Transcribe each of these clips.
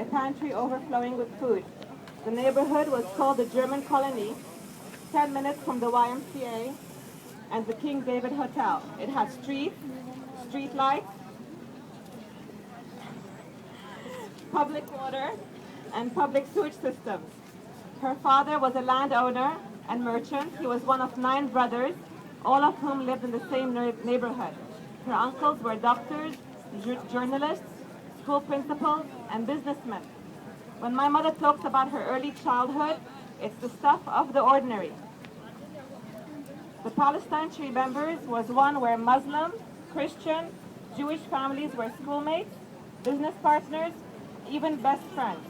a pantry overflowing with food. The neighborhood was called the German Colony, 10 minutes from the YMCA and the King David Hotel. It had street lights, public water, and public sewage systems. Her father was a landowner and merchant. He was one of 9 brothers, all of whom lived in the same neighborhood. Her uncles were doctors, journalists, school principals, and businessmen. When my mother talks about her early childhood, it's the stuff of the ordinary. The Palestine she remembers was one where Muslim, Christian, Jewish families were schoolmates, business partners, even best friends.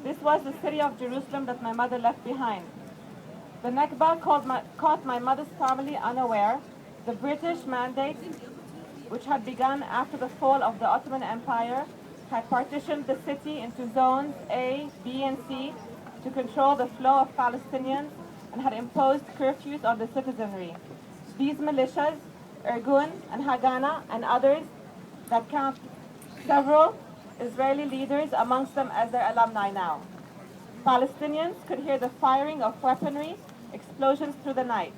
This was the city of Jerusalem that my mother left behind. The Nakba caught my mother's family unaware. The British mandate, which had begun after the fall of the Ottoman Empire, had partitioned the city into zones A, B, and C to control the flow of Palestinians and had imposed curfews on the citizenry. These militias, Irgun and Haganah and others that count several Israeli leaders amongst them as their alumni now. Palestinians could hear the firing of weaponry, explosions through the night.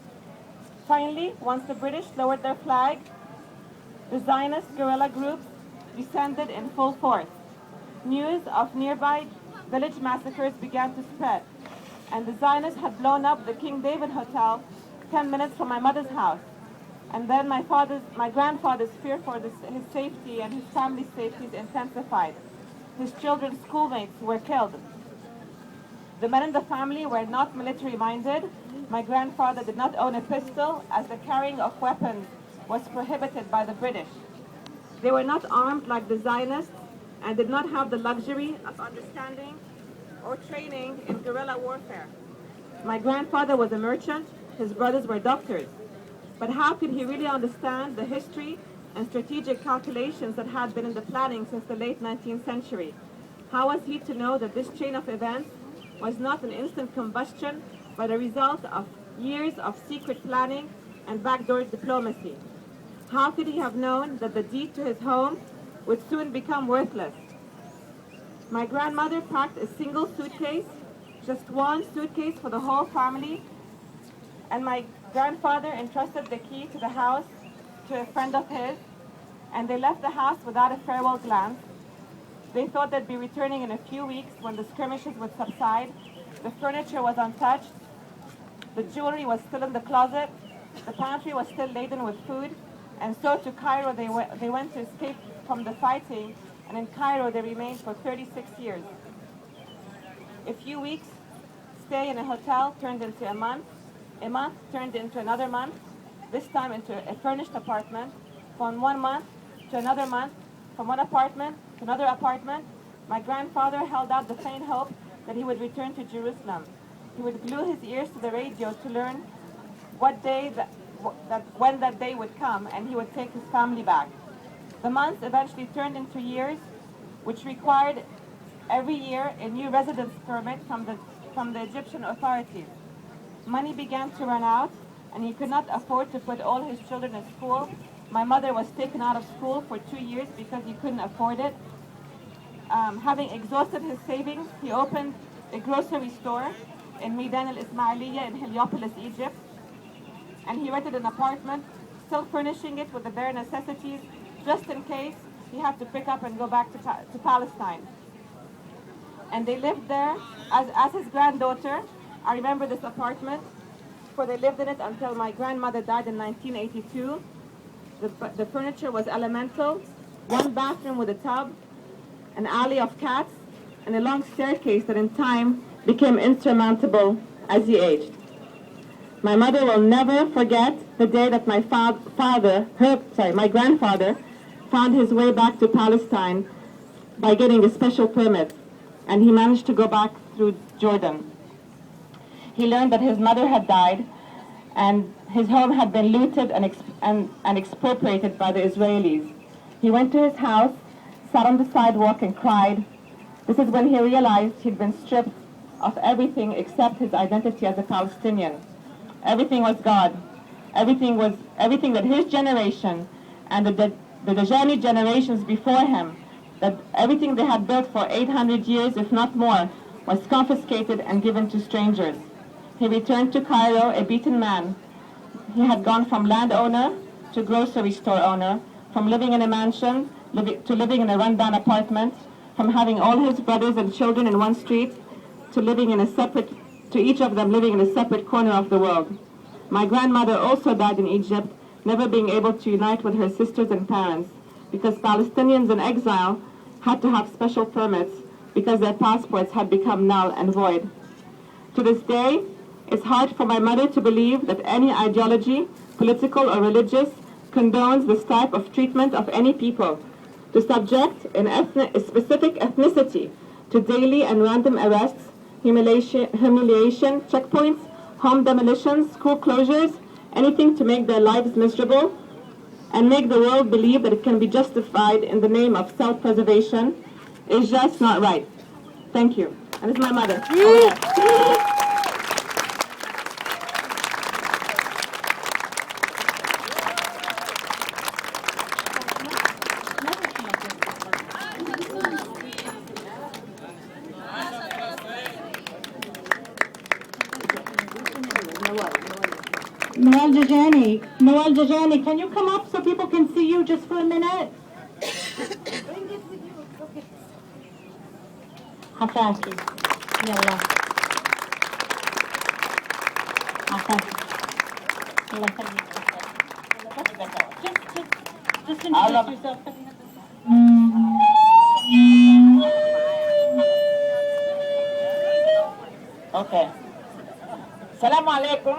Finally, once the British lowered their flag, the Zionist guerrilla groups descended in full force. News of nearby village massacres began to spread, and the Zionists had blown up the King David Hotel 10 minutes from my mother's house. And then my grandfather's fear for his safety and his family's safety intensified. His children's schoolmates were killed. The men in the family were not military-minded. My grandfather did not own a pistol, as the carrying of weapons was prohibited by the British. They were not armed like the Zionists and did not have the luxury of understanding or training in guerrilla warfare. My grandfather was a merchant, his brothers were doctors. But how could he really understand the history and strategic calculations that had been in the planning since the late 19th century? How was he to know that this chain of events was not an instant combustion, but a result of years of secret planning and backdoor diplomacy? How could he have known that the deed to his home would soon become worthless? My grandmother packed a single suitcase, just one suitcase for the whole family, and my grandfather entrusted the key to the house to a friend of his, and they left the house without a farewell glance. They thought they'd be returning in a few weeks when the skirmishes would subside. The furniture was untouched, the jewelry was still in the closet, the pantry was still laden with food, and so to Cairo they went to escape from the fighting, and in Cairo they remained for 36 years. A few weeks stay in a hotel turned into a month turned into another month, this time into a furnished apartment. From 1 month to another month, from one apartment to another apartment, my grandfather held out the faint hope that he would return to Jerusalem. He would glue his ears to the radio to learn when that day would come, and he would take his family back. The months eventually turned into years, which required every year a new residence permit from the Egyptian authorities. Money began to run out, and he could not afford to put all his children in school. My mother was taken out of school for 2 years because he couldn't afford it. Having exhausted his savings, he opened a grocery store in Midan al-Ismailiyya in Heliopolis, Egypt, and he rented an apartment, still furnishing it with the bare necessities, just in case he had to pick up and go back to Palestine. And they lived there as his granddaughter. I remember this apartment, for they lived in it until my grandmother died in 1982. The furniture was elemental, one bathroom with a tub, an alley of cats, and a long staircase that in time became insurmountable as he aged. My mother will never forget the day that my grandfather found his way back to Palestine by getting a special permit, and he managed to go back through Jordan. He learned that his mother had died, and his home had been looted and expropriated by the Israelis. He went to his house, sat on the sidewalk, and cried. This is when he realized he'd been stripped of everything except his identity as a Palestinian. Everything was God. Everything that his generation and the Dajani generations before him that everything they had built for 800 years, if not more, was confiscated and given to strangers. He returned to Cairo a beaten man. He had gone from landowner to grocery store owner, from living in a mansion to living in a rundown apartment, from having all his brothers and children in one street to each of them living in a separate corner of the world. My grandmother also died in Egypt, never being able to unite with her sisters and parents, because Palestinians in exile had to have special permits because their passports had become null and void. To this day, it's hard for my mother to believe that any ideology, political or religious, condones this type of treatment of any people, to subject a specific ethnicity to daily and random arrests, humiliation, checkpoints, home demolitions, school closures, anything to make their lives miserable, and make the world believe that it can be justified in the name of self-preservation is just not right. Thank you. And this is my mother. Noel Jajani, can you come up so people can see you just for a minute? عفاكي يلا عفاكي الله يخليك just introduce yourself. اوكي السلام عليكم.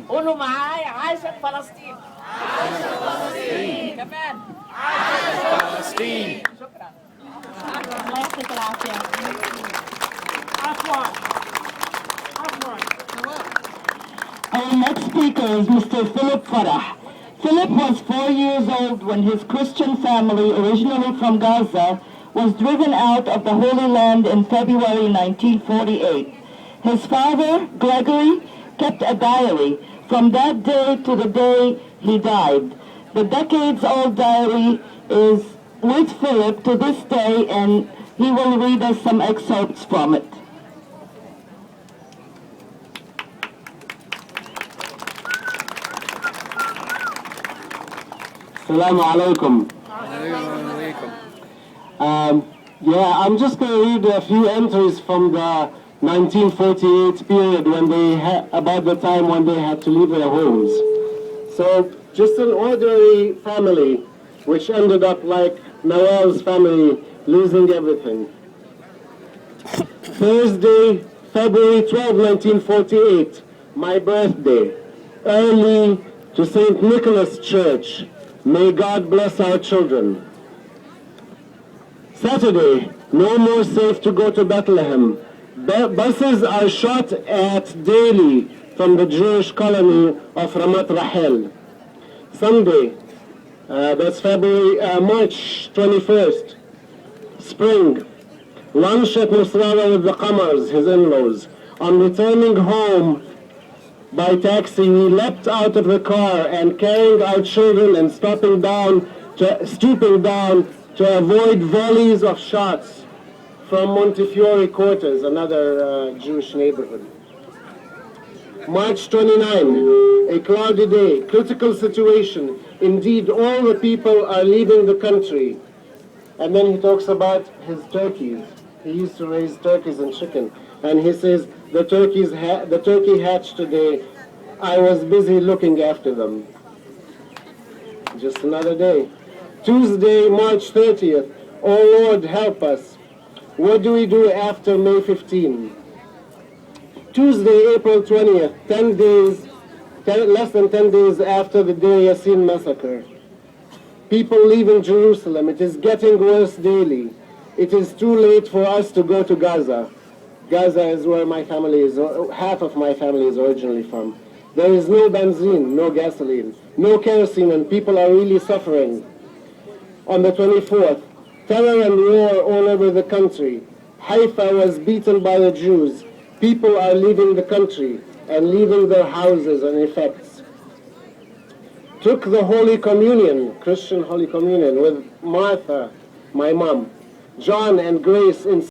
قولوا معاي عاشت فلسطين. عاشت فلسطين كمان. عاشت فلسطين. شكرا. الله يعطيك العافية. عفوا. Our next speaker is Mr. Philip Farah. Philip was 4 years old when his Christian family, originally from Gaza, was driven out of the Holy Land in February 1948. His father, Gregory, kept a diary from that day to the day he died. The decades-old diary is with Philip to this day, and he will read us some excerpts from it. Assalamu alaikum. I'm just going to read a few entries from the 1948 period when about the time when they had to leave their homes. So just an ordinary family which ended up like Noel's family, losing everything. Thursday, February 12, 1948, my birthday. Early to St. Nicholas Church. May God bless our children. Saturday, no more safe to go to Bethlehem. Buses are shot at daily from the Jewish colony of Ramat Rahel. Sunday, that's March 21st, spring. Lunch at Nusrara with the Qamars, his in-laws. On returning home by taxi, we leapt out of the car and carrying our children and stooping down to avoid volleys of shots from Montefiore Quarters, another Jewish neighborhood. March 29, a cloudy day, critical situation. Indeed, all the people are leaving the country. And then he talks about his turkeys. He used to raise turkeys and chicken. And he says, the turkey hatched today. I was busy looking after them. Just another day. Tuesday, March 30th. Oh Lord, help us. What do we do after May 15? Tuesday, April 20th, less than 10 days after the Deir Yassin massacre. People leaving Jerusalem. It is getting worse daily. It is too late for us to go to Gaza. Gaza is where my family is, half of my family is originally from. There is no benzene, no gasoline, no kerosene, and people are really suffering. On the 24th, terror and war all over the country. Haifa was beaten by the Jews. People are leaving the country and leaving their houses and effects. Took the Holy Communion, Christian Holy Communion, with Martha, my mom. John and Grace in